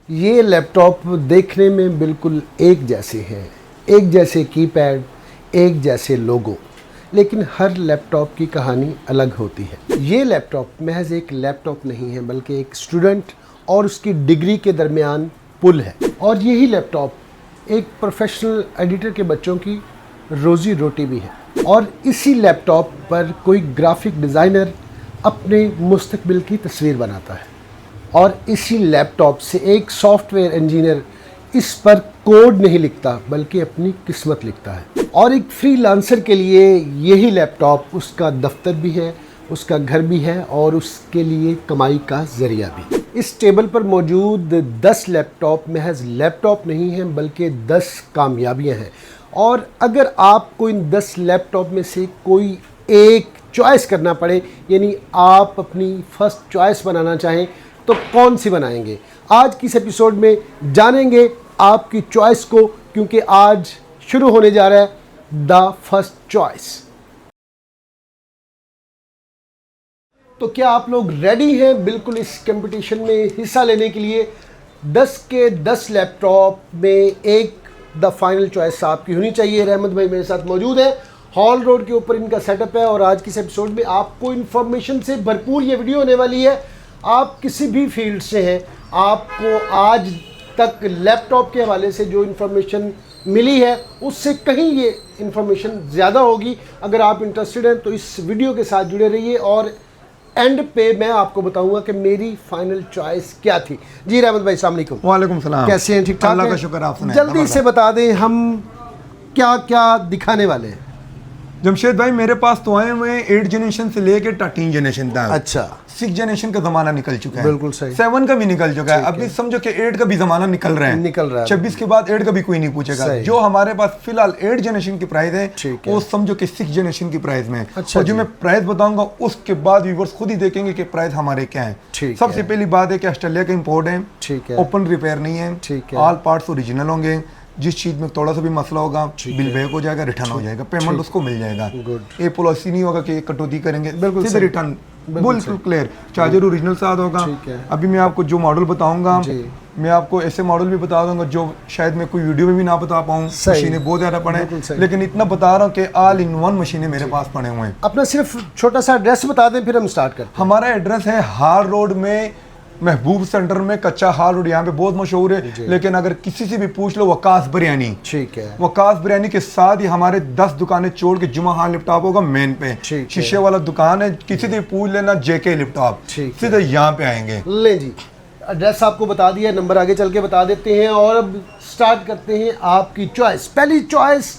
ये लैपटॉप देखने में बिल्कुल एक जैसे हैं, एक जैसे कीपैड, एक जैसे लोगो, लेकिन हर लैपटॉप की कहानी अलग होती है। ये लैपटॉप महज एक लैपटॉप नहीं है, बल्कि एक स्टूडेंट और उसकी डिग्री के दरमियान पुल है। और यही लैपटॉप एक प्रोफेशनल एडिटर के बच्चों की रोज़ी रोटी भी है। और इसी लैपटॉप पर कोई ग्राफिक डिज़ाइनर अपने मुस्तकबिल की तस्वीर बनाता है और इसी लैपटॉप से एक सॉफ्टवेयर इंजीनियर इस पर कोड नहीं लिखता बल्कि अपनी किस्मत लिखता है। और एक फ्रीलांसर के लिए यही लैपटॉप उसका दफ्तर भी है, उसका घर भी है और उसके लिए कमाई का ज़रिया भी। इस टेबल पर मौजूद 10 लैपटॉप महज लैपटॉप नहीं हैं बल्कि 10 कामयाबियां हैं। और अगर आपको इन 10 लैपटॉप में से कोई एक चॉइस करना पड़े, यानी आप अपनी फर्स्ट चॉइस बनाना चाहें, तो कौन सी बनाएंगे? आज की इस एपिसोड में जानेंगे आपकी चॉइस को, क्योंकि आज शुरू होने जा रहा है द फर्स्ट चॉइस। तो क्या आप लोग रेडी हैं बिल्कुल इस कंपटीशन में हिस्सा लेने के लिए? 10 के 10 लैपटॉप में एक द फाइनल चॉइस आपकी होनी चाहिए। रहमत भाई मेरे साथ मौजूद है, हॉल रोड के ऊपर इनका सेटअप है। और आज की इस एपिसोड में आपको इन्फॉर्मेशन से भरपूर ये वीडियो होने वाली है। आप किसी भी फील्ड से हैं, आपको आज तक लैपटॉप के हवाले से जो इन्फॉर्मेशन मिली है उससे कहीं ये इन्फॉर्मेशन ज़्यादा होगी। अगर आप इंटरेस्टेड हैं तो इस वीडियो के साथ जुड़े रहिए और एंड पे मैं आपको बताऊंगा कि मेरी फाइनल चॉइस क्या थी। जी रहमत भाई अस्सलाम वालेकुम। वालेकुम सलाम। कैसे हैं? ठीक ठाक? अल्लाह का शुक्र। आप सुनाएं। जल्दी से बता दें हम क्या क्या दिखाने वाले हैं। जमशेद भाई मेरे पास तो आए हुए 8 जनरेशन से लेकर 13 जनरेशन तक। अच्छा, 6 जनरेशन का जमाना निकल चुका है। बिल्कुल सही। 7 का भी निकल चुका है। अभी समझो कि 8 का भी जमाना निकल रहा है। 26 के बाद 8 का भी कोई नहीं पूछेगा। जो हमारे पास फिलहाल 8 जनरेशन की प्राइस है वो समझो कि 6 जनरेशन की प्राइस में। अच्छा, और जो मैं प्राइस बताऊंगा उसके बाद व्यूअर्स खुद ही देखेंगे कि प्राइस हमारे क्या है। सबसे पहली बात है कि ऑस्ट्रेलिया का इंपोर्ट है, ओपन रिपेयर नहीं है, ऑल पार्ट्स ओरिजिनल होंगे। जिस चीज़ में थोड़ा सा भी मसला होगा बिल बैक हो जाएगा, रिटर्न हो जाएगा, पेमेंट उसको मिल जाएगा। ये पॉलिसी नहीं होगा कि कटौती करेंगे, सीधे रिटर्न, बिल्कुल क्लियर। चार्जर ओरिजिनल साथ होगा। अभी मैं आपको जो मॉडल बताऊंगा, मैं आपको ऐसे मॉडल भी बता दूंगा जो शायद मैं कोई वीडियो में भी ना बता पाऊँ। मशीनें बहुत ज़्यादा पड़े, लेकिन इतना बता रहा हूँ कि ऑल इन वन मशीनें मेरे पास पड़े हुए हैं। अपना सिर्फ छोटा सा एड्रेस बता दें फिर हम स्टार्ट करते हैं। हमारा एड्रेस है हार रोड में, महबूब सेंटर में, कच्चा हार रोड यहाँ पे बहुत मशहूर है। लेकिन अगर किसी से भी पूछ लो वकास बिरयानी, ठीक है, वकास बिरयानी के साथ ही हमारे 10 दुकानें छोड़ के जुमा हाल लैपटॉप होगा मेन पे, शीशे वाला दुकान है। किसी से पूछ लेना जेके लैपटॉप, सीधे यहाँ पे आएंगे। ले जी, एड्रेस आपको बता दिया, नंबर आगे चल के बता देते हैं और अब स्टार्ट करते हैं आपकी चॉइस। पहली चॉइस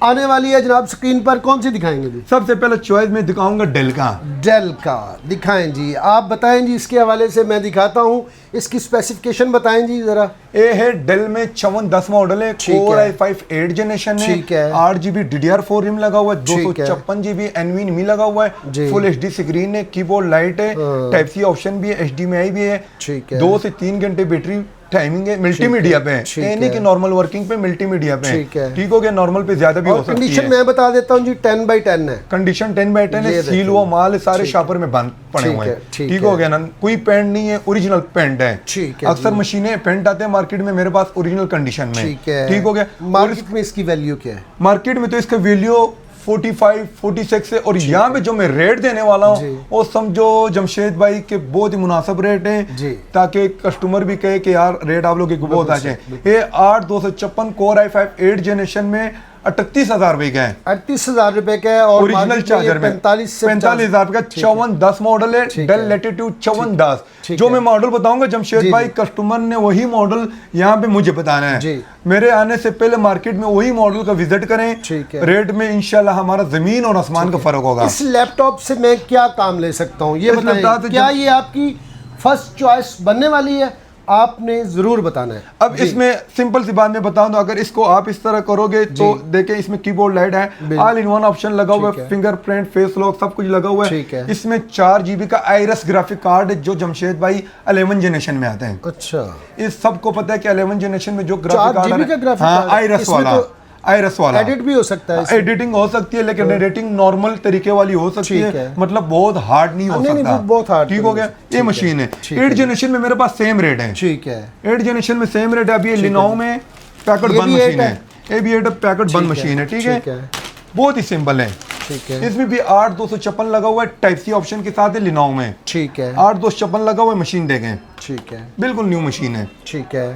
आने वाली है जनाब स्क्रीन पर, कौन सी दिखाएंगे जी? सबसे पहले चॉइस में दिखाऊंगा डेल का। डेल का दिखाएं जी, आप बताएं जी। इसके हवाले से मैं दिखाता हूं, इसकी स्पेसिफिकेशन बताएं जी जरा। ये है डेल में 5410 मॉडल है, कोर i5 8 जनरेशन है, 8GB DDR4 रैम लगा हुआ है, 256GB NVMe लगा हुआ है, फुल HD स्क्रीन है, कीबोर्ड लाइट है, टाइप सी ऑप्शन भी है, HDMI भी है, 2 से 3 घंटे बैटरी टाइमिंग है, मल्टीमीडिया पे है, नहीं कि नॉर्मल वर्किंग पे मल्टीमीडिया पे है। ठीक हो गया, नॉर्मल पे ज्यादा भी हो सकती है। कंडीशन मैं बता देता हूं जी, 10/10 है कंडीशन। 10/10 है, सील हुआ माल है, सारे शॉपर में बंद पड़े हुए हैं। ठीक हो गया ना, कोई पेंट नहीं है, ओरिजिनल पेंट है। अक्सर मशीनें पेंट आते हैं मार्केट में, मेरे पास ओरिजिनल कंडीशन में। ठीक हो गया। मार्केट में इसकी वैल्यू क्या है? मार्केट में तो इसका वैल्यू 45, 46 है। और यहाँ पे जो मैं रेट देने वाला हूँ वो समझो जमशेद भाई के बहुत ही मुनासिब रेट है, ताकि कस्टमर भी कहे कि यार रेट आप लोग बहुत अच्छे हैं। ये 8256 कोर i5 8 जनरेशन में 38,000 रुपए का है। 38,000 रुपए का है और ओरिजिनल चार्जर में 45,000 का 5410 मॉडल है, डेल लैटिट्यूड 5410। जो मैं मॉडल बताऊंगा जमशेद भाई, कस्टमर ने वही मॉडल यहाँ पे मुझे बताना है। मेरे आने से पहले मार्केट में वही मॉडल का विजिट करें। रेट में इंशाल्लाह हमारा जमीन और आसमान का फर्क होगा। इस लैपटॉप से मैं क्या काम ले सकता हूँ ये बताएं। क्या ये आपकी फर्स्ट चॉइस बनने वाली है? आपने जरूर बताना है। अब इसमें सिंपल सी बात मैं बताऊं तो अगर इसको आप इस तरह करोगे तो देखें, इसमें कीबोर्ड लाइट है, ऑल इन वन ऑप्शन लगा हुआ है, फिंगरप्रिंट, फेस लॉक सब कुछ लगा हुआ है। इसमें 4GB का आइरस ग्राफिक कार्ड है जो जमशेद भाई 11 जनरेशन में आते हैं। अच्छा, इस सबको पता है कि 11 जनरेशन में जो ग्राफिक कार्ड है, हाँ, आइरस वाला आयरस वाला, एडिट भी हो सकता है, एडिटिंग हो सकती है, लेकिन एडिटिंग नॉर्मल तरीके वाली हो सकती है, मतलब बहुत हार्ड नहीं हो सकता। बहुत हार्ड, ठीक हो गया। ये मशीन है 8 जनरेशन में मेरे पास सेम रेट है। ठीक है, 8 जनरेशन में सेम रेट है। अभी ये लिनोव में पैकेट बंद मशीन है, ये भी 8 पैकेट बंद मशीन है। ठीक है, बहुत ही सिंपल है। ठीक है, इसमें भी 8256 लगा हुआ है, टाइप सी ऑप्शन के साथ है लिनोव में। ठीक है, 8256 लगा हुआ है, मशीन देखें। ठीक है, बिल्कुल न्यू मशीन है। ठीक है,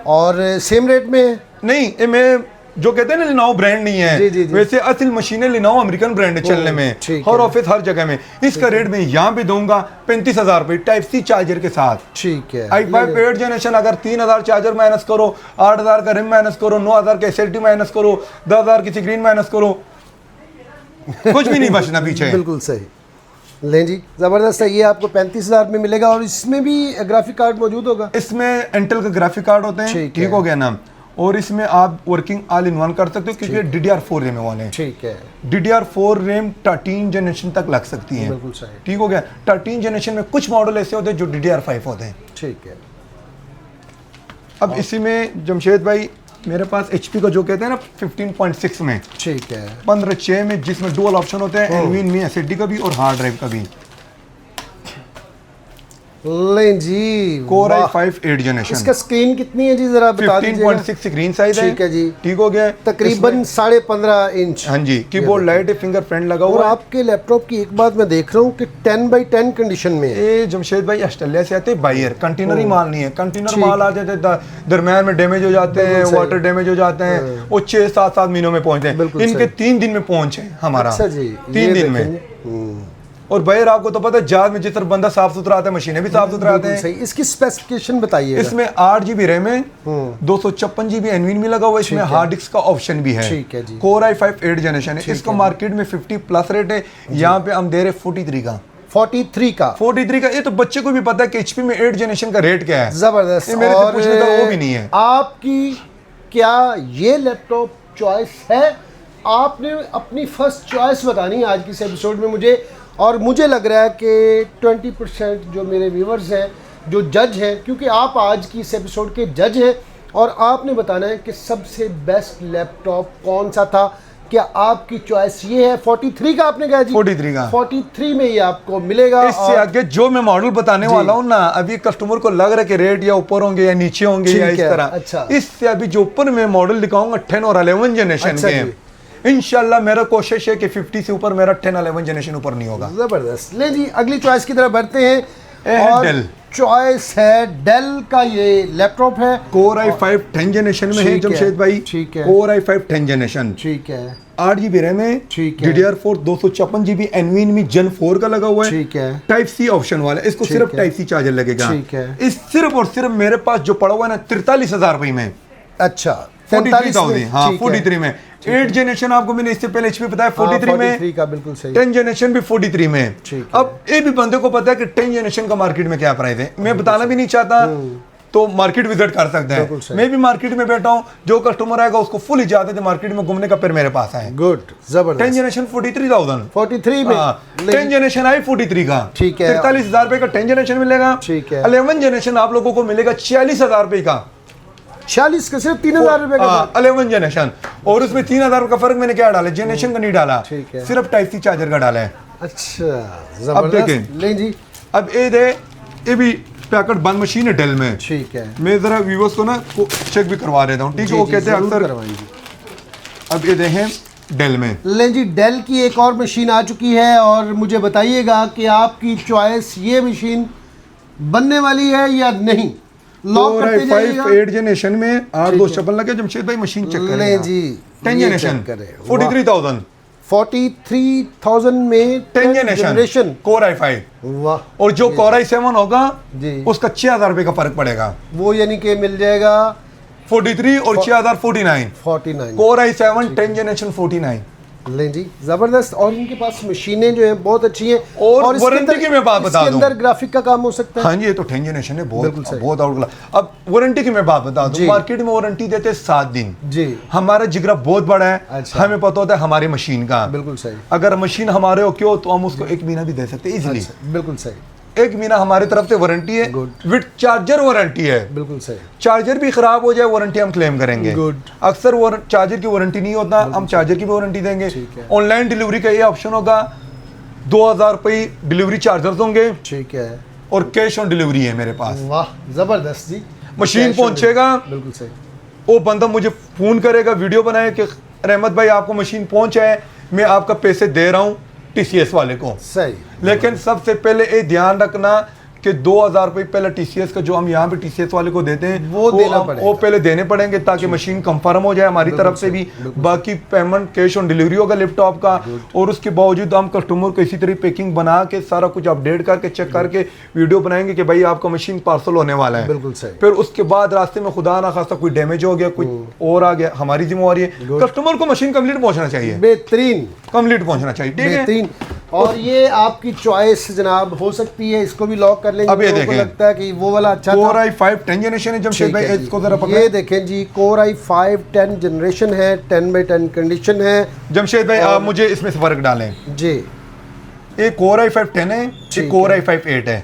और सेम रेट में है? नहीं, ये मैं जो कहते हैं ना लिनोव ब्रांड नहीं है, जी, जी, जी। वैसे असल मशीनें लिनोव अमेरिकन ब्रांड है चलने में, हर ऑफिस हर जगह में। इसका रेट मैं यहाँ पे दूंगा 35,000 रुपए टाइप सी चार्जर के साथ। ठीक है, i5 8 जनरेशन, अगर 3,000 चार्जर माइनस करो, 8,000 का रिम माइनस करो, 9,000 का SLT माइनस करो, 10,000 की स्क्रीन माइनस करो, कुछ भी नहीं बचना पीछे। बिल्कुल सही। लें जी, ज़बरदस्त है। ये आपको 35,000 में मिलेगा और इसमें भी ग्राफिक कार्ड मौजूद होगा? इसमें इंटेल का ग्राफिक कार्ड होते हैं। ठीक हो गया ना। और इसमें आप वर्किंग ऑल इन वन कर सकते हो, क्योंकि DDR4 रैम वाले हैं। ठीक है, DDR4 रैम 13 जनरेशन तक लग सकती है। बिल्कुल सही। ठीक हो गया। 13 जनरेशन में कुछ मॉडल ऐसे होते हैं जो DDR5 होते हैं। ठीक है। अब इसी में जमशेद भाई मेरे पास HP का जो कहते हैं ना 15.6 में, ठीक है, 15.6 में, जिसमें डुअल ऑप्शन होते हैं, NVIDIA में SSD का भी और हार्ड ड्राइव का भी। लें जी, Core i5 8 जनरेशन। इसका स्क्रीन कितनी है जी, जरा बता दीजिए। 15.6 स्क्रीन साइज है। ठीक है जी, ठीक हो गया। तकरीबन 15.5 इंच। हाँ जी, कीबोर्ड लाइट है, फिंगरप्रिंट लगा हुआ और है। आपके लैपटॉप की एक बात मैं देख रहा हूँ कि 10/10 कंडीशन में है। ये जमशेद भाई ऑस्ट्रेलिया से आते हैं बायर, कंटेनर ही माल नहीं है। कंटेनर माल आ जाते हैं, दरम्यान में डैमेज हो जाते हैं, वाटर डैमेज हो जाते हैं, वो 6-7 महीनों में पहुंचते हैं। इनके 3 दिन में पहुंचे हमारा। अच्छा जी, 3 दिन में। और बायर आपको तो पता है, जहाज में जिस तरह बंदा साफ सुथरा आता है, मशीनें भी साफ सुथरा आते हैं। इसकी स्पेसिफिकेशन बताइए। इसमें 8 GB रैम है, 256 GB NVIDIA में लगा हुआ है, इसमें हार्ड डिस्क का ऑप्शन भी है। ठीक है जी। Core i5 8 जनरेशन है। इसका मार्केट में 50+ रेट है, यहाँ पे हम दे रहे 43 का। 43 का? 43 का। ये तो बच्चे को भी पता है कि HP में 8 जनरेशन का रेट क्या है। जबरदस्त। मेरे से पूछने का वो भी नहीं है। आपकी क्या ये लैपटॉप चॉइस है? आपने अपनी फर्स्ट चॉइस बतानी है आज की इस एपिसोड में मुझे, और मुझे लग रहा है कि 20% जो मेरे व्यूवर्स हैं, जो जज हैं, क्योंकि आप आज की इस एपिसोड के जज हैं, और आपने बताना है कि सबसे बेस्ट लैपटॉप कौन सा था। क्या आपकी चॉइस ये है? 43 का आपने कहा जी? 43 का। 43 में ये आपको मिलेगा। इससे आगे जो मैं मॉडल बताने वाला हूँ ना, अभी कस्टमर को लग रहा है कि रेट या ऊपर होंगे या नीचे होंगे या इस तरह। अच्छा। इससे अभी जो ऊपर मैं मॉडल दिखाऊंगा 10 और 11 जनरेशन के, इंशाल्लाह मेरा कोशिश है कि 50 से ऊपर मेरा 10 11 जनरेशन ऊपर नहीं होगा। जबरदस्त। ले जी, अगली चॉइस की तरफ बढ़ते हैं। और डेल चॉइस है डेल का, ये लैपटॉप है। Core i5 10 जनरेशन में है जमशेद भाई। ठीक है। Core i5 10 generation. ठीक है। 8 GB रैम है। ठीक है। DDR4 256 GB NVIDIA में Gen 4 का लगा हुआ है। ठीक है। टाइप सी ऑप्शन वाला है, इसको सिर्फ टाइप सी चार्जर लगेगा। ठीक है। इस सिर्फ और सिर्फ मेरे पास जो पड़ा हुआ है ना 43,000 रुपए में। अच्छा, 43,000। हाँ, 43 में। 8 जनरेशन आपको मैंने इससे पहले HP बताया 43 में। 43 का बिल्कुल सही। 10 जनरेशन भी 43 में। अब ये भी बंदे को पता है कि 10 जनरेशन का मार्केट में क्या प्राइस है। मैं बताना भी नहीं चाहता, तो मार्केट विजिट कर सकते हैं। मैं भी मार्केट में बैठा हूँ, जो कस्टमर आएगा उसको फुल इजाजत है मार्केट में घूमने का, फिर मेरे पास आए। गुड, जबरदस्त। 10 जनरेशन 43,000। 43 में 10 जनरेशन आई 43 का। ठीक है। 43,000 रुपए का 10 जनरेशन मिलेगा। ठीक है। 11 जनरेशन आप लोगों को मिलेगा 46,000 रुपए का। 46 का सिर्फ 3,000 रुपए का? 11 जनरेशन। और उसमें 3,000 का फर्क मैंने क्या डाला, जनरेशन का नहीं डाला, सिर्फ टाइप सी चार्जर का डाला है। अच्छा, जबरदस्त। ले जी, अब ये भी पैकेट बंद मशीन है डेल में। ठीक है। मैं जरा व्यूअर्स को ना चेक भी करवा देता हूँ। ठीक है, वो कहते हैं अक्सर। अब ये देखें डेल में। लें जी, डेल की एक और मशीन आ चुकी है, और मुझे बताइएगा कि आपकी चॉइस ये मशीन बनने वाली है या नहीं। लॉक करते जाइएगा। 8 जनरेशन में 8256 लगे। जमशेद भाई मशीन चेक करें। ले जी, 10 जनरेशन 43,000। 43,000 में 10 जनरेशन Core i5। वाह। और जो Core i7 होगा जी, उसका 6,000 रुपए का फर्क पड़ेगा। वो यानी कि मिल जाएगा 43 और 6,000 49। Core i7 10 generation 49। लें जी, जबरदस्त। और इनके पास मशीनें जो हैं बहुत अच्छी हैं। और वारंटी की मैं बात बता दूं, अंदर ग्राफिक का काम हो सकता है। हाँ जी, ये तो 10 जनरेशन है, बहुत आउट। अब वारंटी की मैं बात बता दूं, मार्केट में वारंटी देते हैं 7 दिन जी। हमारा जिगरा बहुत बड़ा है। अच्छा। हमें पता होता है हमारी मशीन का। बिल्कुल सही। अगर मशीन हमारे हो क्यों, तो हम उसको 1 महीना भी दे सकते हैं इजीली। बिल्कुल सही। 1 महीना हमारे तरफ से वारंटी है, विद चार्जर वारंटी है। बिल्कुल सही। चार्जर भी खराब हो जाए वारंटी हम क्लेम करेंगे। अक्सर चार्जर की वारंटी नहीं होता, हम चार्जर की भी वारंटी देंगे। ऑनलाइन डिलीवरी का ये ऑप्शन होगा, 2000 रुपये डिलीवरी चार्जर्स होंगे, ठीक है, और कैश ऑन डिलीवरी है मेरे पास। वाह जबरदस्त जी। मशीन पहुंचेगा, बिल्कुल सही, वो बंदा मुझे फोन करेगा, वीडियो बनाए कि रहमत भाई आपको मशीन पहुंचा है, मैं आपका पैसे दे रहा हूँ टीसीएस वाले को। सही। लेकिन सबसे पहले ये ध्यान रखना कि 2000 रुपये पहले टीसीएस का जो हम यहाँ पे टीसीएस वाले को देते हैं वो पहले देने पड़ेंगे ताकि मशीन कंफर्म हो जाए हमारी तरफ से भी। बाकी पेमेंट कैश ऑन डिलीवरी होगा लैपटॉप का, और उसके बावजूद हम कस्टमर को इसी तरह पैकिंग बना के सारा कुछ अपडेट करके चेक करके वीडियो बनाएंगे कि भाई आपका मशीन पार्सल होने वाला है। बिल्कुल सही। फिर उसके बाद रास्ते में खुदा ना खास्ता कोई डैमेज हो गया, कुछ और आ गया, हमारी जिम्मेवारी है, कस्टमर को मशीन कंप्लीट पहुंचना चाहिए, बेहतरीन कंप्लीट पहुंचना चाहिए, ठीक है। और ये आपकी चॉइस जनाब हो सकती है, इसको भी लॉक कर लेंगे। अब ये देखें, लगता है कि वो वाला अच्छा Core i5 10 जनरेशन है जमशेद भाई, इसको जरा पकड़ें। ये देखें जी, Core i5 10 जनरेशन है, 10/10 कंडीशन है। जमशेद भाई आप मुझे इसमें से फर्क डालें जी। एक Core i5 10 है, एक Core i5 8 है।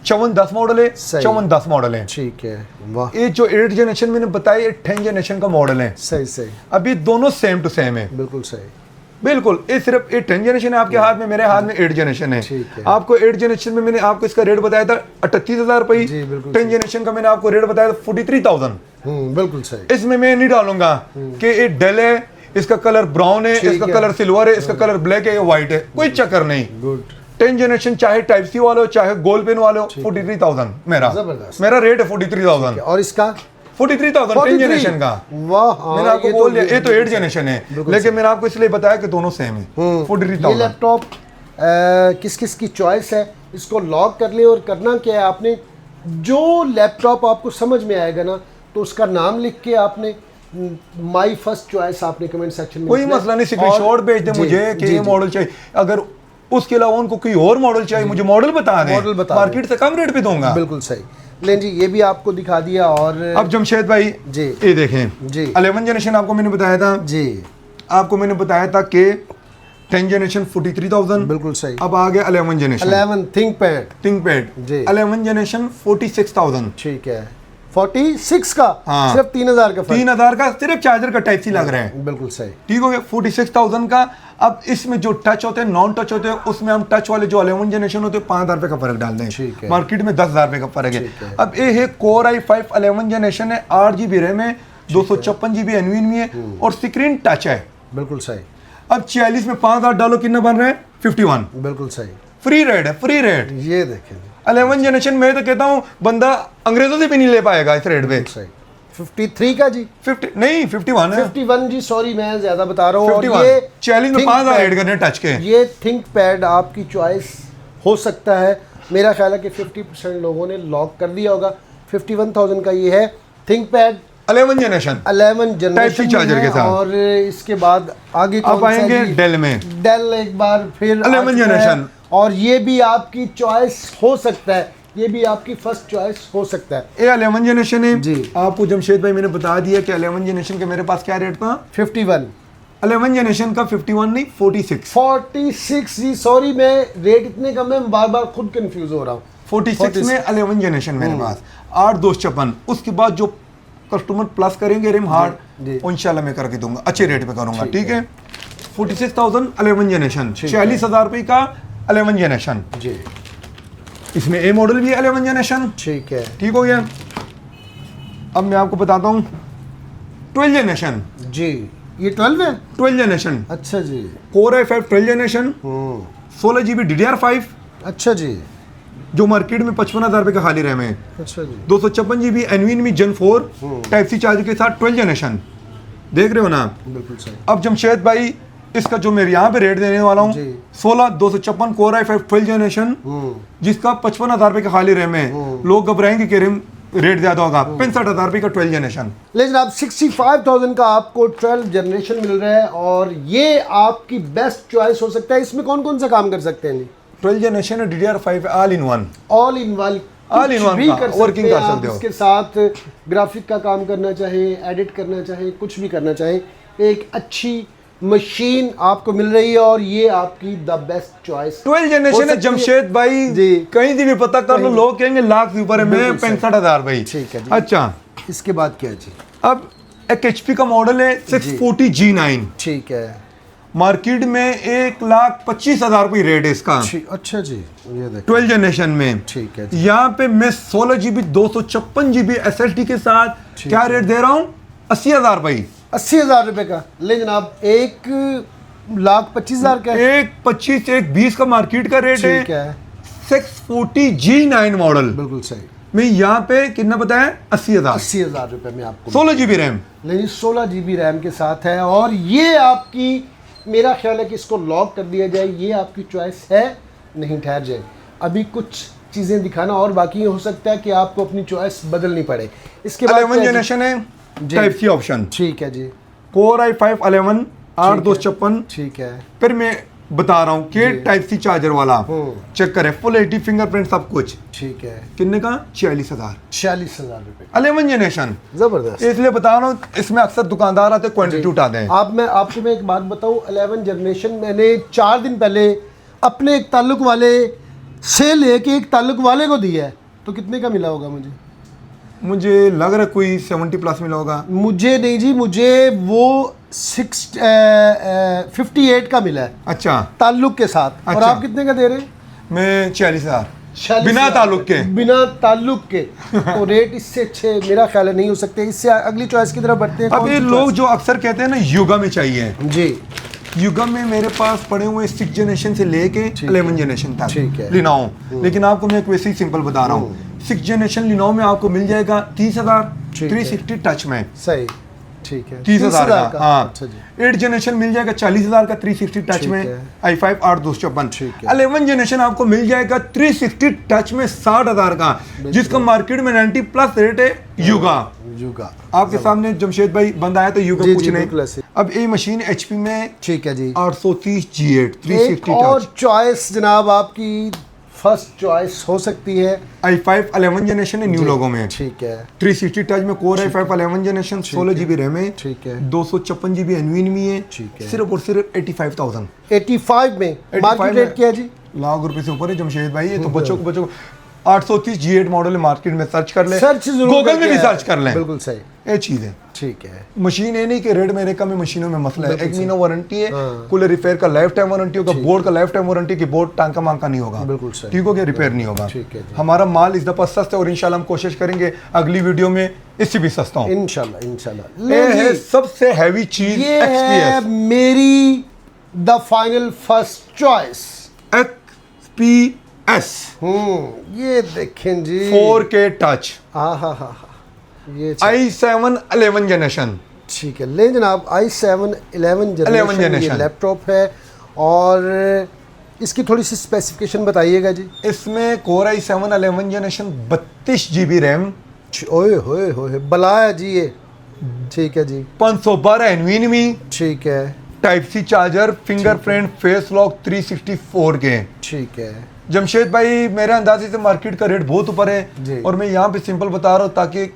5410 मॉडल है, 5410 मॉडल है, ठीक है। वाह, ये जो 8 जनरेशन मैंने बताया, ये 10 जनरेशन का मॉडल है। सही सही। अभी दोनों सेम टू सेम है, बिल्कुल सही, बिल्कुल। ये सिर्फ 10 जनरेशन है आपके हाथ में, मेरे हाथ में 8 जनरेशन है। आपको 8 जनरेशन में मैंने आपको इसका रेट बताया था 38,000 रुपये, 10 जनरेशन का मैंने आपको रेट बताया था 43,000। बिल्कुल सही। इसमें मैं नहीं डालूंगा कि ये डेल है, इसका कलर ब्राउन है, इसका कलर सिल्वर है, इसका कलर ब्लैक है, व्हाइट है, कोई चक्कर नहीं। 10 जनरेशन चाहे टाइप सी वाले हो चाहे गोल पेन वाले हो, 43,000 मेरा रेट है 43,000। और इसका 43,000 10 जनरेशन का। वाह, मैंने आपको बोल दिया ये तो 8 जनरेशन है, लेकिन मैंने आपको इसलिए बताया कि दोनों सेम है। 43,000। ये लैपटॉप किस किस की चॉइस है, इसको लॉक कर ले, और करना क्या है आपने, जो लैपटॉप आपको समझ में आएगा ना तो उसका नाम लिख के आपने माई फर्स्ट चॉइस आपने कमेंट सेक्शन में, कोई मसला नहीं, स्क्रीनशॉट भेज दे मुझे कि ये मॉडल चाहिए। अगर उसके अलावा उनको कोई और मॉडल चाहिए, मुझे मॉडल बता दें, मार्केट से कम रेट पे दूंगा। बिल्कुल सही। लें जी, ये भी आपको दिखा दिया। और अब जमशेद भाई जी, ये देखें जी, 11 जनरेशन आपको मैंने बताया था जी, आपको मैंने बताया था कि 10 जनरेशन 43,000, बिल्कुल सही। अब आ गया 11 जनरेशन, 11 थिंकपैड जी, 11 जनरेशन 46,000, ठीक है। 46 का, हाँ, सिर्फ 3,000 का, 3,000 का सिर्फ चार्जर का टाइप सी लग रहा है, बिल्कुल सही, ठीक हो गया। 46,000 का। अब इसमें जो टच होते हैं, नॉन टच होते हैं, उसमें हम टच वाले जो 11 जनरेशन होते हैं 5,000 रुपये का फर्क डाल दें, मार्केट में 10,000 रुपये का फर्क है। अब ये है Core i5 11 जनरेशन है, 8GB रैम है, 256GB NVMe है, और स्क्रीन टच है, बिल्कुल सही। अब 46 में 5,000 डालो, कितना बन रहा है 51, बिल्कुल सही। फ्री रेट है, फ्री रेट। ये देखें 11 जनरेशन में तो कहता हूँ बंदा अंग्रेजों से भी नहीं ले पाएगा इस रेट पे। 53 का जी, 50 नहीं 51 है, 51 जी, सॉरी मैं ज्यादा बता रहा हूँ। और ये 40 में 5,000 ऐड करने टच के। ये थिंकपैड आपकी चॉइस हो सकता है, मेरा ख्याल है कि 50% लोगों ने लॉक कर दिया होगा। 51,000 का ये है ThinkPad 11 generation type C charger के साथ। और इसके बाद आगे आप आएंगे डेल में, डेल एक बार फिर 11 जनरेशन, और ये भी आपकी चॉइस हो सकता है, ये भी आपकी फर्स्ट चॉइस हो सकता है। ये 11 जनरेशन है जी। आपको जमशेद भाई मैंने बता दिया कि 11 जनरेशन के मेरे पास क्या रेट था, 51। 11 जनरेशन का 51 नहीं 46 जी, सॉरी मैं रेट इतने कम है, बार बार खुद कंफ्यूज हो रहा हूँ। 46 में 11 जनरेशन मेरे पास 8,256। उसके बाद जो कस्टमर प्लस करेंगे रिम हार्ड, इंशाल्लाह मैं करके दूंगा, अच्छे रेट पे करूंगा, ठीक है। 46,000 11 जनरेशन, 40,000 रुपये का 11 जनरेशन जी। इसमें ए मॉडल भी है 11 जनरेशन, ठीक है, ठीक हो गया। अब मैं आपको बताता हूँ 12 जनरेशन जी, ये 12 है, 12 जनरेशन, अच्छा जी। Core i5 12 generation, 16GB DDR5, अच्छा जी, जो मार्केट में 55,000 रुपये का खाली रैम है, अच्छा जी। 256GB NVMe Gen 4 type C charger के साथ 12 जनरेशन, देख रहे हो ना, बिल्कुल सही। अब जमशेद भाई इसका जो मेरे यहाँ पे रेट देने वाला हूँ 16,256 Core i5 12 जनरेशन, जिसका 55,000 रुपये का खाली रैम है। लोग घबराएंगे कि रैम रेट ज्यादा होगा, 65,000 रुपये का 12 जनरेशन। लेकिन आप 65,000 का आपको 12 जनरेशन मिल रहा है, और ये आपकी बेस्ट चॉइस हो सकता है। इसमें कौन कौन सा काम कर सकते हैं? 12 जनरेशन है, DDR5 ऑल इन वन भी वर्किंग कर सकते हो। इसके साथ ग्राफिक का काम करना चाहे, एडिट करना चाहे, कुछ भी करना चाहे, एक अच्छी मशीन आपको मिल रही है और ये आपकी द बेस्ट चॉइस 12 जनरेशन है जमशेद भाई जी। कहीं भी पता कर लो, लोग कहेंगे लाख से ऊपर है, मैं 65,000 भाई। ठीक है जी। अच्छा इसके बाद क्या है जी? अब एक HP का मॉडल है 640 G9। ठीक है, मार्केट में 1,25,000 रुपये रेट है इसका। अच्छा जी, ये देखिए 12 जनरेशन में। ठीक है, यहाँ पे मैं 16 GB 256 GB SSD के साथ क्या रेट दे रहा हूँ? 80,000 रुपये। 80,000 रुपए का। ले जनाब 1,25,000 का, 1,25 1,20 का मार्केट का रेट है। ठीक है, 640 G9 मॉडल। बिल्कुल सही। मैं यहाँ पे कितना बताया? 80,000। 80,000 रुपए में आपको 16 GB रैम। नहीं, 16 GB रैम के साथ है। और ये आपकी, मेरा ख्याल है कि इसको लॉक कर दिया जाए, ये आपकी चॉइस है। नहीं, ठहर जाए, अभी कुछ चीज़ें दिखाना और बाकी हो सकता है कि आपको अपनी चॉइस बदलनी पड़े। इसके बाद 11 जनरेशन है, टाइप सी ऑप्शन। ठीक है जी। Core i5 11 8,256। ठीक है, फिर मैं बता रहा हूँ कि टाइप सी चार्जर वाला चेक करें, फुल एटी फिंगरप्रिंट सब कुछ। ठीक है, कितने का? 46,000। 46,000 रुपए। 11 जनरेशन जबरदस्त। इसलिए बता रहा हूँ, इसमें अक्सर दुकानदार आते क्वांटिटी उठाते हैं। मैं आपको एक बात बताऊँ, 11 जनरेशन मैंने 4 दिन पहले अपने एक ताल्लुक वाले से लेके एक ताल्लुक वाले को दिया है, तो कितने का मिला होगा मुझे लग रहा है कोई 70 प्लस मिला होगा। मुझे नहीं जी, मुझे वो 58 का मिला है। अच्छा, ताल्लुक के साथ। अच्छा। और आप कितने का दे रहे हैं? मैं 46,000 46,000 बिना ताल्लुक के। बिना ताल्लुक के तो रेट इससे अच्छे मेरा ख्याल है नहीं हो सकते। इससे अगली चॉइस की तरफ बढ़ते हैं। अब ये लोग जो अक्सर कहते हैं ना युगा में चाहिए जी, युगा में मेरे पास पड़े हुए 6 जनरेशन से लेके 11 जनरेशन तक लिनाओ। लेकिन आपको मैं एक वैसे ही सिंपल बता रहा हूँ, 6 जनरेशन लिनाओ में आपको मिल जाएगा 30,000 360 टच में। सही, ठीक है, 30,000 का। हाँ, अच्छा जी। 8 जनरेशन मिल जाएगा 40,000 का 360 टच में, i5 8,256। 11 जनरेशन आपको मिल जाएगा 360 टच में 60,000 का, जिसका मार्केट में 90 प्लस रेट है। युगा आपके सामने जमशेद भाई बंद आया तो युगा पूछने। अब ये मशीन HP में, ठीक है जी, 830 G8 360 और चॉइस जनाब आपकी फर्स्ट चॉइस हो सकती है। i5 11 जनरेशन है न्यू लोगों में। ठीक है, 360 टच में Core i5 11 generation 16 GB RAM है। ठीक है, 256 GB NVMe है। ठीक है, सिर्फ और सिर्फ 85,000। 85 में मार्केट रेट क्या है जी? लाख रुपए से ऊपर है जमशेद भाई। ये तो बच्चों को 830 G8 मॉडल मार्केट में सर्च कर ले, गूगल में भी सर्च कर ले। बिल्कुल सही, ये चीज है। ठीक है, मशीन ये नहीं कि रेट मेरे कम है, मशीनों में मसला है। 1 महीना वारंटी है, कूलर रिपेयर का लाइफ टाइम वारंटी होगा, बोर्ड का लाइफ टाइम वारंटी की, बोर्ड टांका मांका नहीं होगा। बिल्कुल सही, ठीक हो गया, रिपेयर नहीं होगा। ठीक है, हमारा माल इस दफा सस्ता है और इंशाल्लाह हम कोशिश करेंगे अगली वीडियो में इससे भी सस्ता हो। इंशाल्लाह। ये है सबसे हैवी चीज, ये है मेरी the final first choice XPS। ये देखें जी, 4K टच। हाँ, ये i7 11 जनरेशन। ठीक है, ले जनाब i7 11 जनरेशन ये लैपटॉप है। और इसकी थोड़ी सी स्पेसिफिकेशन बताइएगा जी। इसमें Core i7 11 generation 32 GB RAM. ओए होए बलाया जी ये। ठीक है जी, 512 NVMe। ठीक है, type C charger, fingerprint, face lock, 364 के। ठीक है जमशेद भाई, मेरे अंदाजे से मार्केट का रेट बहुत ऊपर है और मैं यहाँ पे सिंपल बता रहा हूँ ताकि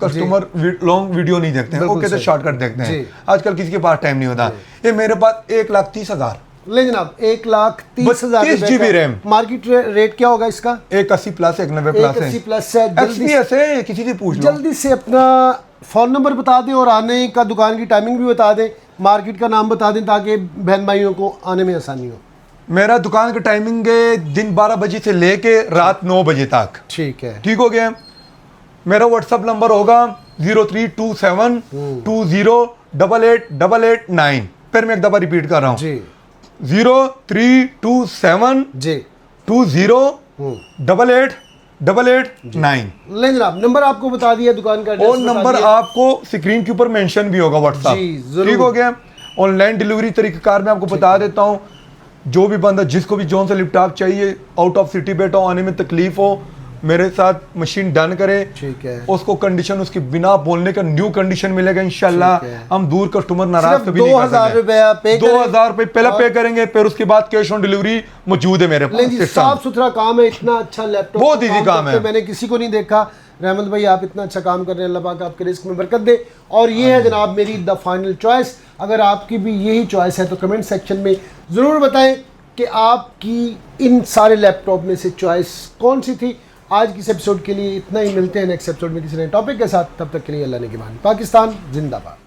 कस्टमर लॉन्ग वीडियो नहीं देखते हैं, वो कहते हैं शॉर्टकट देखते हैं। आजकल किसी के पास टाइम नहीं होता। ये मेरे पास 1,30,000। ले जनाब 1,30,000 GB रैम। मार्केट रेट क्या होगा इसका? 180 प्लस 190 प्लस है। 180 प्लस है। XPS किसी से पूछ लो। जल्दी से अपना फ़ोन नंबर बता दें और आने का दुकान की टाइमिंग भी बता दें, मार्केट का नाम बता दें ताकि बहन भाइयों को आने में आसानी हो। मेरा दुकान का टाइमिंग है दिन 12 बजे से लेके रात 9 बजे तक। ठीक है, ठीक हो गया। मेरा व्हाट्सअप नंबर होगा 0327 20888889। फिर मैं एक दफा रिपीट कर रहा हूँ जी, 0327 जी 20888889। ले जनाब नंबर आपको बता दिया, दुकान का और नंबर आपको स्क्रीन के ऊपर मेंशन भी होगा व्हाट्सएप। ठीक हो गया। ऑनलाइन डिलीवरी तरीकेकार में आपको बता देता हूँ। जो भी बंदा जिसको भी जोन सा लैपटॉप चाहिए, आउट ऑफ सिटी बैठा हो, आने में तकलीफ हो, मेरे साथ मशीन डन करे। ठीक है, उसको कंडीशन उसकी बिना बोलने का न्यू कंडीशन मिलेगा इंशाल्लाह। हम दूर कस्टमर नाराज कभी नहीं कर सकते। 2,000 रुपए पहले पे करेंगे, फिर उसके बाद कैश ऑन डिलीवरी मौजूद है मेरे पास। साफ सुथरा काम है, इतना अच्छा लैपटॉप बहुत इजी काम है, मैंने किसी को नहीं देखा रहमत भाई आप इतना अच्छा काम कर रहे हैं, अल्लाह पाक आपके रिस्क में बरकत दे। और ये है जनाब मेरी द फाइनल चॉइस। अगर आपकी भी यही चॉइस है तो कमेंट सेक्शन में ज़रूर बताएं कि आपकी इन सारे लैपटॉप में से चॉइस कौन सी थी। आज की इस एपिसोड के लिए इतना ही, मिलते हैं नेक्स्ट एपिसोड में किसी नए टॉपिक के साथ। तब तक के लिए अल्लाह ने के मान। पाकिस्तान जिंदाबाद।